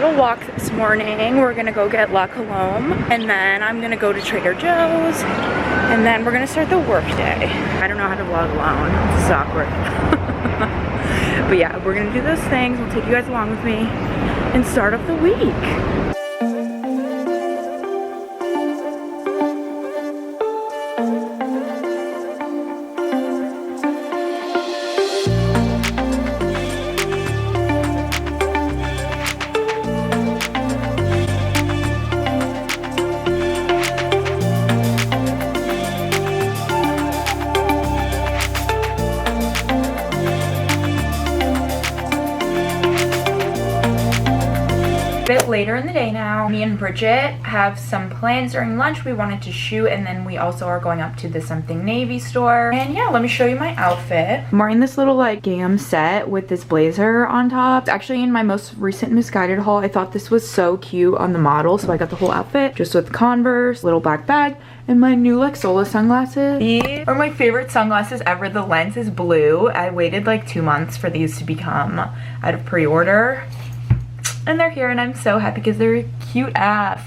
little walk this morning. We're gonna go get La Colombe, and then I'm gonna go to Trader Joe's, and then we're gonna start the work day. I don't know how to vlog alone. It's awkward. But yeah, we're gonna do those things. We'll take you guys along with me and start off the week. Bit later in the day now. Me and Bridget have some plans during lunch. We wanted to shoot, and then we also are going up to the Something Navy store. And yeah, let me show you my outfit. I'm wearing this little like gam set with this blazer on top. It's actually in my most recent Misguided haul. I thought this was so cute on the model, so I got the whole outfit just with Converse, little black bag, and my new like Sola sunglasses. These are my favorite sunglasses ever. The lens is blue. I waited like 2 months for these to become out of pre-order. And they're here, and I'm so happy because they're cute AF.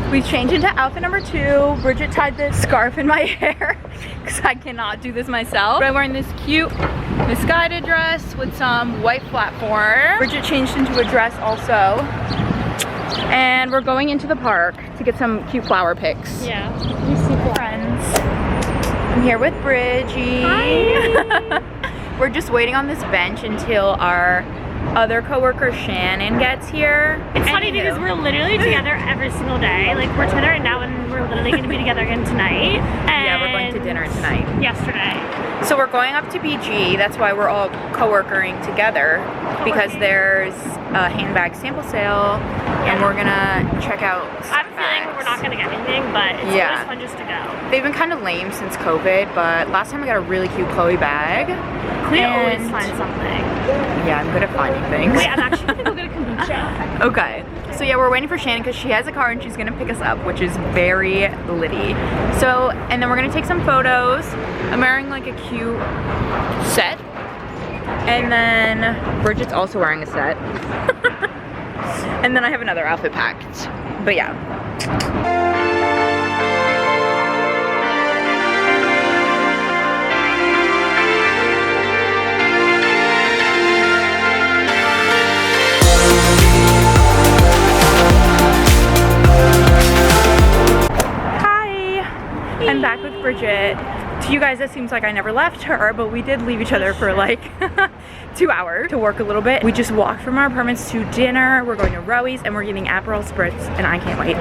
We changed into outfit number 2. Bridget tied this scarf in my hair because I cannot do this myself. But I'm wearing this cute Misguided dress with some white platform. Bridget changed into a dress also. And we're going into the park to get some cute flower pics. Yeah, you see friends. I'm here with Bridgie. Hi. We're just waiting on this bench until our other coworker Shannon gets here. It's funny because we're literally together every single day. Like, we're together right now, and we're literally going to be together again tonight. And yeah, we're going to dinner tonight. Yesterday. So we're going up to BG. That's why we're all co-workering together, because there's a handbag sample sale, and we're gonna check out I'm feeling we're not gonna get anything, but it's always fun just to go. They've been kind of lame since COVID, but last time I got a really cute Chloe bag. Klea always finds something. Yeah, I'm good at finding things. Wait, I'm actually gonna go get a kombucha. Okay. So yeah, we're waiting for Shannon because she has a car and she's gonna pick us up, which is very litty. So, and then we're gonna take some photos. I'm wearing like a cute set. And then Bridget's also wearing a set. And then I have another outfit packed. But yeah. I'm back with Bridget. To you guys, it seems like I never left her, but we did leave each other for like 2 hours to work a little bit. We just walked from our apartments to dinner. We're going to Roey's and we're getting Aperol Spritz, and I can't wait.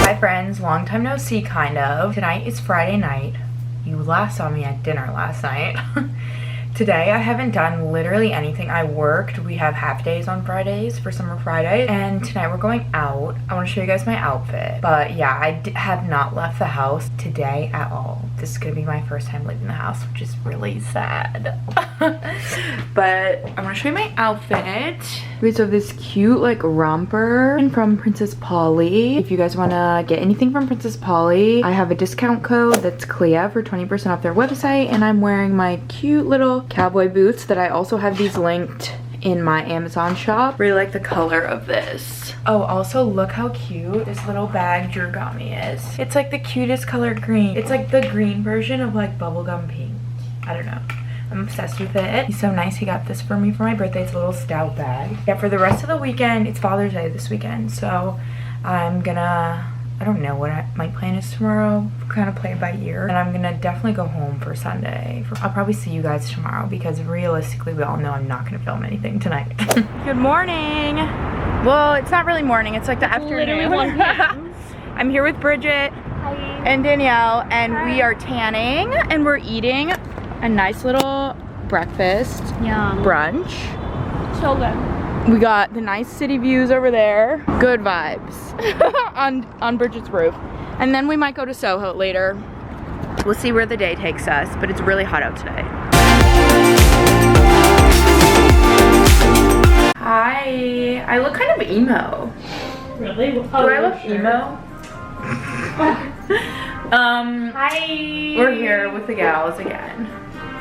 Hi friends, long time no see kind of. Tonight is Friday night. You last saw me at dinner last night. Today I haven't done literally anything. I worked. We have half days on Fridays for Summer Friday, and tonight we're going out. I want to show you guys my outfit, but yeah, I have not left the house today at all. This is gonna be my first time leaving the house, which is really sad. But I want to show you my outfit. We have this cute like romper from Princess Polly. If you guys want to get anything from Princess Polly, I have a discount code that's Klea for 20% off their website, and I'm wearing my cute little cowboy boots that I also have these linked in my Amazon shop. Really like the color of this. Oh, also look how cute this little bag Drew got me is. It's like the cutest color green. It's like the green version of like bubblegum pink. I don't know. I'm obsessed with it. He's so nice. He got this for me for my birthday. It's a little stout bag. Yeah, for the rest of the weekend, it's Father's Day this weekend, so I'm gonna, I don't know what my plan is tomorrow. Kind of play it by ear. And I'm gonna definitely go home for Sunday. I'll probably see you guys tomorrow because realistically we all know I'm not gonna film anything tonight. Good morning. Well, it's not really morning. It's like the afternoon. Literally 1 p.m. I'm here with Bridget and Danielle, and we are tanning and we're eating a nice little breakfast. Yum. Brunch. So good. We got the nice city views over there. Good vibes on Bridget's roof. And then we might go to Soho later. We'll see where the day takes us, but it's really hot out today. Hi, I look kind of emo. Really? Do I look emo? Hi. We're here with the gals again.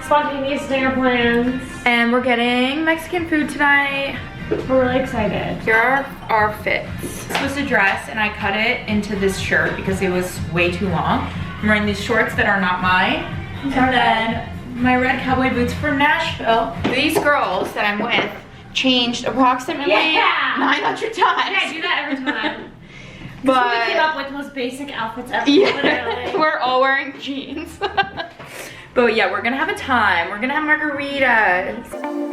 Spontaneous dinner plans. And we're getting Mexican food tonight. We're really excited. Here are our fits. This was a dress and I cut it into this shirt because it was way too long. I'm wearing these shorts that are not mine. And then my red cowboy boots from Nashville. These girls that I'm with changed approximately 900 times. Yeah, I do that every time. But we came up with the most basic outfits ever. yeah, Literally. we're all wearing jeans. But yeah, we're gonna have a time. We're gonna have margaritas.